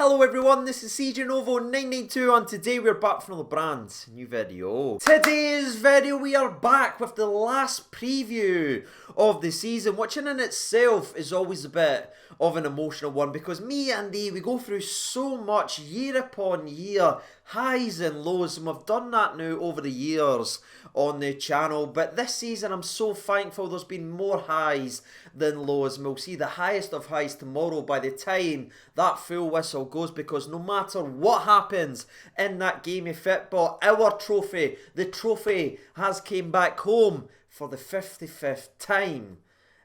Hello everyone, this is CJ Novo 992 and today we're back from the brand new video. Today's video we are back with the last preview of the season, which in itself is always a bit of an emotional one because me and we go through so much year upon year, highs and lows, and we've done that now over the years on the channel. But this season I'm so thankful there's been more highs than lows, and we'll see the highest of highs tomorrow by the time that full whistle goes, because no matter what happens in that game of football, our trophy, the trophy has came back home for the 55th time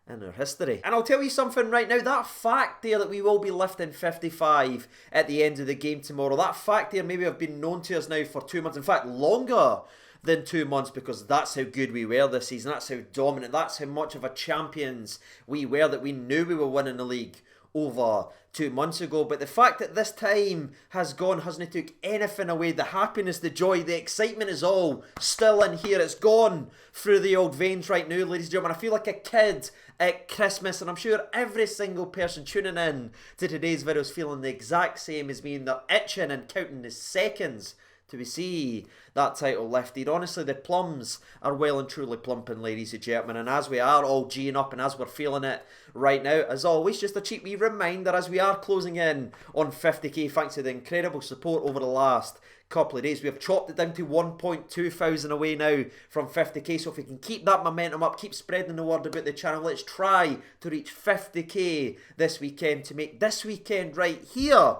in our history. And I'll tell you something right now, that fact there that we will be lifting 55 at the end of the game tomorrow, that fact there maybe have been known to us now for 2 months, in fact longer than 2 months, because that's how good we were this season, that's how dominant, that's how much of a champions we were, that we knew we were winning the league over 2 months ago. But the fact that this time has gone hasn't took anything away. The happiness, the joy, the excitement is all still in here. It's gone through the old veins right now, ladies and gentlemen. I feel like a kid at Christmas, and I'm sure every single person tuning in to today's video is feeling the exact same as me, and they're itching and counting the seconds to see that title lifted. Honestly, the plums are well and truly plumping, ladies and gentlemen, and as we are all G'ing up and as we're feeling it right now, as always, just a cheap wee reminder as we are closing in on 50k, thanks to the incredible support over the last couple of days. We have chopped it down to 1.2 thousand away now from 50k, so if we can keep that momentum up, keep spreading the word about the channel, let's try to reach 50k this weekend to make this weekend right here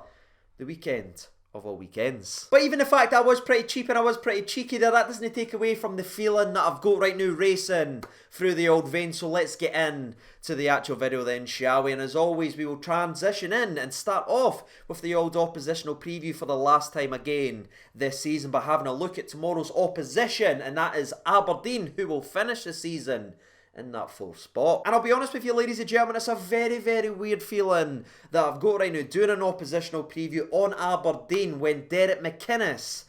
the weekend of all weekends. But even the fact that I was pretty cheap and I was pretty cheeky there, that doesn't take away from the feeling that I've got right now racing through the old veins. So let's get in to the actual video then, shall we? And as always, we will transition in and start off with the old oppositional preview for the last time again this season by having a look at tomorrow's opposition, and that is Aberdeen, who will finish the season in that 4th spot. And I'll be honest with you, ladies and gentlemen, it's a very, very weird feeling that I've got right now doing an oppositional preview on Aberdeen when Derek McInnes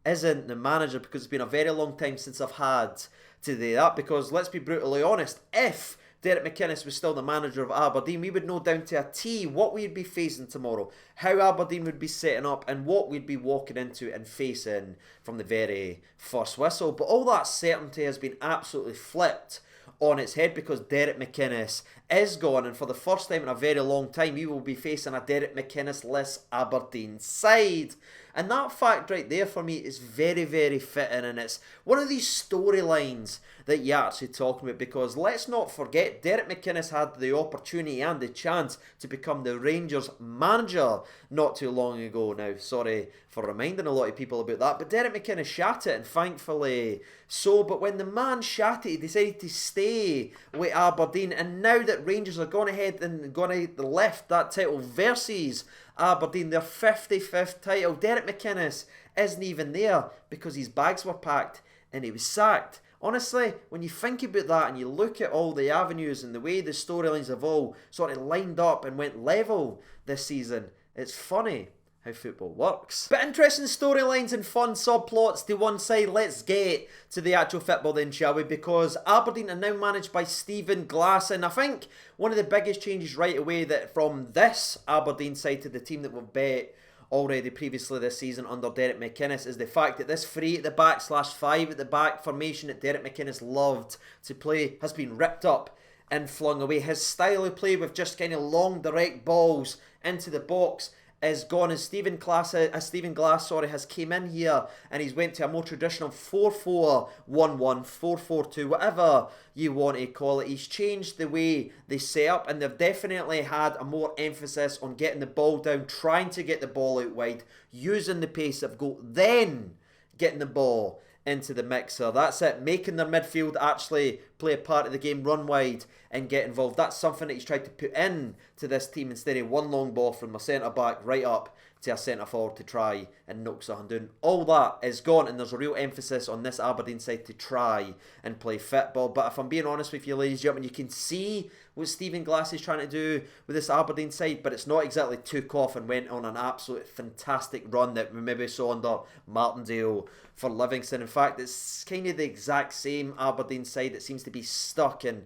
isn't the manager, because it's been a very long time since I've had to do that. Because let's be brutally honest, if Derek McInnes was still the manager of Aberdeen, we would know down to a T what we'd be facing tomorrow, how Aberdeen would be setting up, and what we'd be walking into and facing from the very first whistle. But all that certainty has been absolutely flipped on its head, because Derek McInnes is gone, and for the first time in a very long time we will be facing a Derek McInnes-less Aberdeen side. And that fact right there for me is very, very fitting, and it's one of these storylines that you're actually talking about, because let's not forget Derek McInnes had the opportunity and the chance to become the Rangers manager not too long ago. Now, sorry for reminding a lot of people about that, but Derek McInnes shat it, and thankfully so. But when the man shat it, he decided to stay with Aberdeen, and now that Rangers are going ahead and going to lift that title versus Aberdeen, their 55th title, Derek McInnes isn't even there because his bags were packed and he was sacked. Honestly, when you think about that and you look at all the avenues and the way the storylines have all sort of lined up and went level this season, it's funny how football works. But interesting storylines and fun subplots to one side, let's get to the actual football then, shall we? Because Aberdeen are now managed by Stephen Glass, and I think one of the biggest changes right away that from this Aberdeen side to the team that we've bet already previously this season under Derek McInnes is the fact that this 3 at the back / 5 at the back formation that Derek McInnes loved to play has been ripped up and flung away. His style of play with just kind of long direct balls into the box is gone, as Stephen Glass has came in here and he's went to a more traditional 4-4-1-1, 4-4-2, whatever you want to call it. He's changed the way they set up, and they've definitely had a more emphasis on getting the ball down, trying to get the ball out wide, using the pace of goal, then getting the ball into the mixer. That's it, making their midfield actually play a part of the game, run wide and get involved. That's something that he's tried to put in to this team instead of one long ball from a centre back right up to a centre forward to try and knock something down. All that is gone, and there's a real emphasis on this Aberdeen side to try and play football. But if I'm being honest with you, ladies and gentlemen, you can see what Stephen Glass is trying to do with this Aberdeen side, but it's not exactly took off and went on an absolute fantastic run that we maybe saw under Martindale for Livingston. In fact, it's kind of the exact same Aberdeen side that seems to be stuck in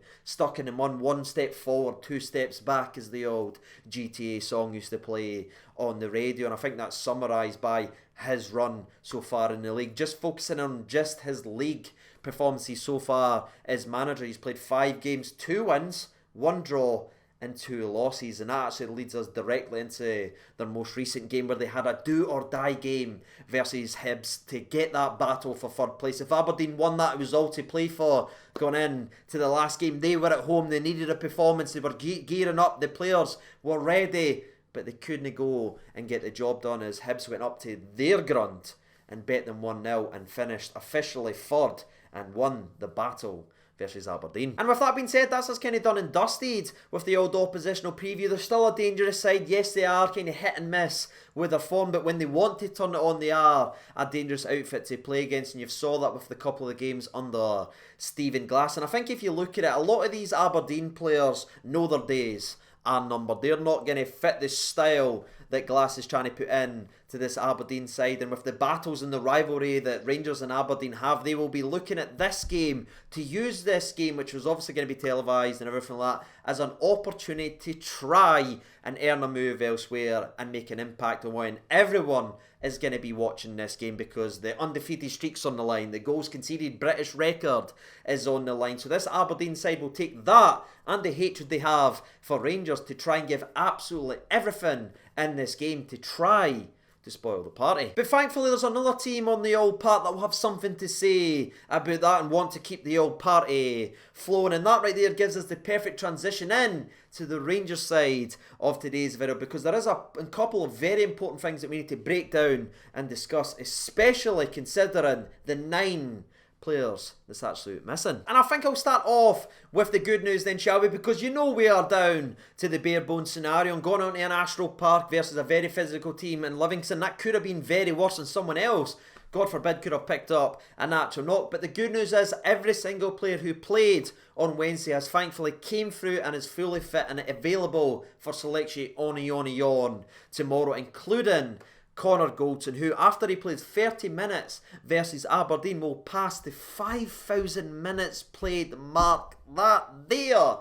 a taking one step forward, 2 steps back, as the old GTA song used to play on the radio. And I think that's summarised by his run so far in the league. Just focusing on just his league performances so far as manager, he's played 5 games, 2 wins, 1 draw and 2 losses, and that actually leads us directly into their most recent game where they had a do-or-die game versus Hibs to get that battle for third place. If Aberdeen won that, it was all to play for going in to the last game. They were at home, they needed a performance, they were gearing up, the players were ready, but they couldn't go and get the job done as Hibs went up to their ground and bet them 1-0 and finished officially third and won the battle versus Aberdeen. And with that being said, that's us kind of done and dusted with the old oppositional preview. They're still a dangerous side. Yes, they are kind of hit and miss with their form, but when they want to turn it on, they are a dangerous outfit to play against, and you saw that with the couple of games under Stephen Glass. And I think if you look at it, a lot of these Aberdeen players know their days are numbered. They're not going to fit the style that Glass is trying to put in to this Aberdeen side, and with the battles and the rivalry that Rangers and Aberdeen have, they will be looking at this game to use this game, which was obviously going to be televised and everything like that, as an opportunity to try and earn a move elsewhere and make an impact on when everyone is going to be watching this game, because the undefeated streak's on the line, the goals conceded British record is on the line. So this Aberdeen side will take that and the hatred they have for Rangers to try and give absolutely everything in this game to try to spoil the party. But thankfully there's another team on the old part that will have something to say about that and want to keep the old party flowing, and that right there gives us the perfect transition in to the Rangers side of today's video, because there is a couple of very important things that we need to break down and discuss, especially considering the 9 players that's actually missing. And I think I'll start off with the good news then, shall we? Because you know we are down to the bare bones scenario and going on to an Astro Park versus a very physical team in Livingston. That could have been very worse, and someone else, God forbid, could have picked up a natural knock. But the good news is every single player who played on Wednesday has thankfully came through and is fully fit and available for selection on tomorrow, including Connor Goldson, who after he plays 30 minutes versus Aberdeen will pass the 5,000 minutes played mark. That there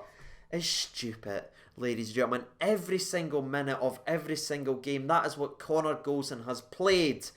is stupid, ladies and gentlemen. Every single minute of every single game, that is what Connor Goldson has played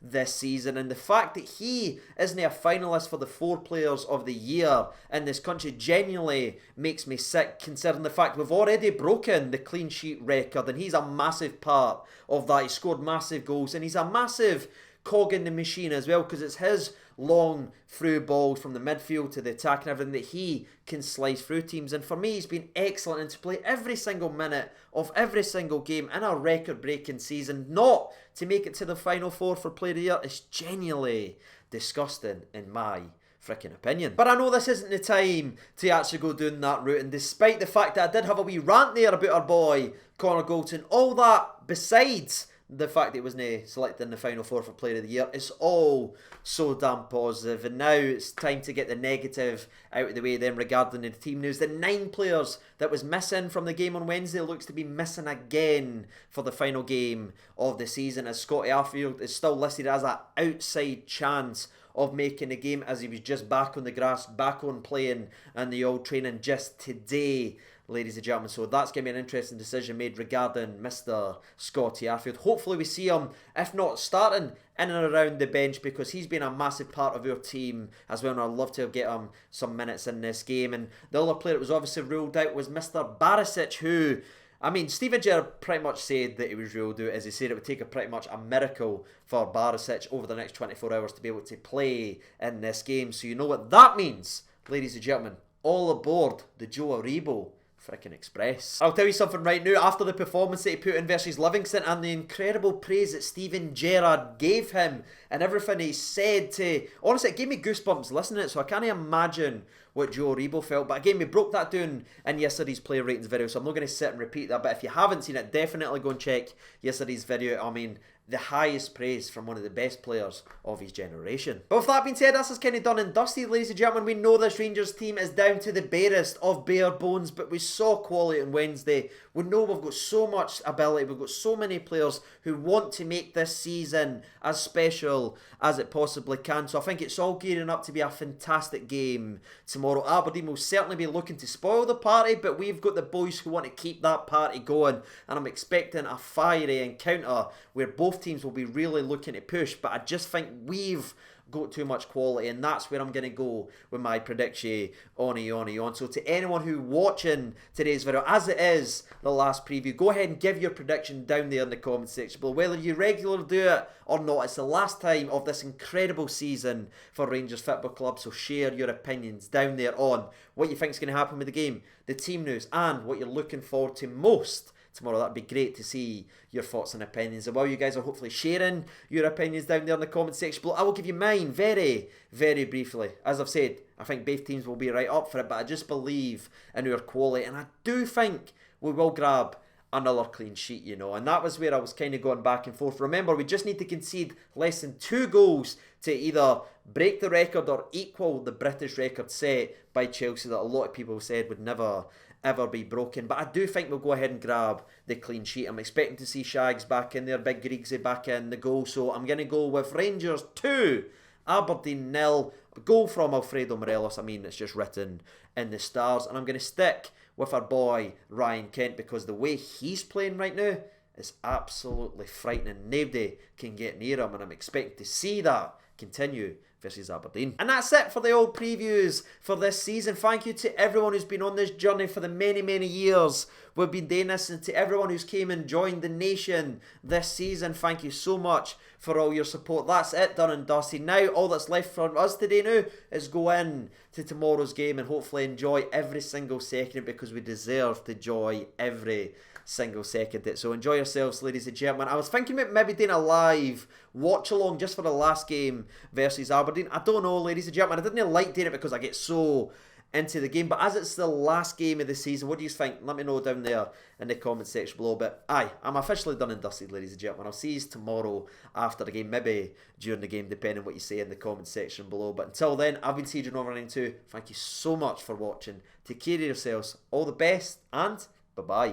this season, and the fact that he isn't a finalist for the 4 players of the year in this country genuinely makes me sick, considering the fact we've already broken the clean sheet record, and he's a massive part of that. He scored massive goals, and he's a massive cog in the machine as well, because it's his long through balls from the midfield to the attack and everything that he can slice through teams. And for me, he's been excellent, and to play every single minute of every single game in a record-breaking season, not to make it to the final 4 for Player of the Year, is genuinely disgusting in my freaking opinion. But I know this isn't the time to actually go down that route, and despite the fact that I did have a wee rant there about our boy Connor Goldson, all that besides the fact that he wasn't selected in the final 4 for Player of the Year, it's all so damn positive. And now it's time to get the negative out of the way then regarding the team news. The 9 players that was missing from the game on Wednesday looks to be missing again for the final game of the season, as Scotty Arfield is still listed as an outside chance of making the game, as he was just back on the grass, back on playing and the old training just today, ladies and gentlemen. So that's going to be an interesting decision made regarding Mr. Scotty Arfield. Hopefully we see him, if not starting, in and around the bench, because he's been a massive part of our team as well, and I'd love to get him some minutes in this game. And the other player that was obviously ruled out was Mr. Barisic, who, I mean, Steven Gerrard pretty much said that he was ruled out, as he said it would take pretty much a miracle for Barisic over the next 24 hours to be able to play in this game. So you know what that means, ladies and gentlemen. All aboard the Joe Aribo frickin' Express. I'll tell you something right now, after the performance that he put in versus Livingston and the incredible praise that Steven Gerrard gave him and everything he said to, honestly, it gave me goosebumps listening to it, so I can't imagine what Joe Aribo felt. But again, we broke that down in yesterday's player ratings video, so I'm not going to sit and repeat that. But if you haven't seen it, definitely go and check yesterday's video. I mean, the highest praise from one of the best players of his generation. But with that being said, that's us kind of done and dusted, ladies and gentlemen. We know this Rangers team is down to the barest of bare bones, but we saw quality on Wednesday. We know we've got so much ability, we've got so many players who want to make this season as special as it possibly can. So I think it's all gearing up to be a fantastic game tomorrow. tomorrow. Aberdeen will certainly be looking to spoil the party, but we've got the boys who want to keep that party going, and I'm expecting a fiery encounter where both teams will be really looking to push, but I just think we've got too much quality, and that's where I'm going to go with my prediction on. So to anyone who watching today's video, as it is the last preview, go ahead and give your prediction down there in the comment section below. Whether you regularly do it or not, it's the last time of this incredible season for Rangers Football Club, so share your opinions down there on what you think is going to happen with the game, the team news, and what you're looking forward to most tomorrow. That'd be great to see your thoughts and opinions. And while you guys are hopefully sharing your opinions down there in the comment section below, I will give you mine very, very briefly. As I've said, I think both teams will be right up for it, but I just believe in our quality, and I do think we will grab another clean sheet, you know, and that was where I was kind of going back and forth. Remember, we just need to concede less than 2 goals to either break the record or equal the British record set by Chelsea that a lot of people said would never ever be broken. But I do think we'll go ahead and grab the clean sheet. I'm expecting to see Shags back in there, Big Griegsy back in the goal, so I'm going to go with Rangers 2, Aberdeen 0. Goal from Alfredo Morelos. I mean, it's just written in the stars, and I'm going to stick with our boy Ryan Kent, because the way he's playing right now is absolutely frightening. Nobody can get near him, and I'm expecting to see that continue versus Aberdeen. And that's it for the old previews for this season. Thank you to everyone who's been on this journey for the many, many years we've been doing this, and to everyone who's came and joined the nation this season. Thank you so much for all your support. That's it, done and dusted. Now all that's left for us today now is go in to tomorrow's game and hopefully enjoy every single second, because we deserve to enjoy every single second. So enjoy yourselves, ladies and gentlemen. I was thinking about maybe doing a live watch along just for the last game versus Aberdeen. I don't know, ladies and gentlemen. I didn't like doing it because I get so into the game, but as it's the last game of the season, what do you think? Let me know down there in the comment section below. But aye, I'm officially done and dusted, ladies and gentlemen. I'll see you tomorrow after the game, maybe during the game, depending on what you say in the comment section below. But until then, I've been CJ92. Thank you so much for watching. Take care of yourselves. All the best, and bye-bye.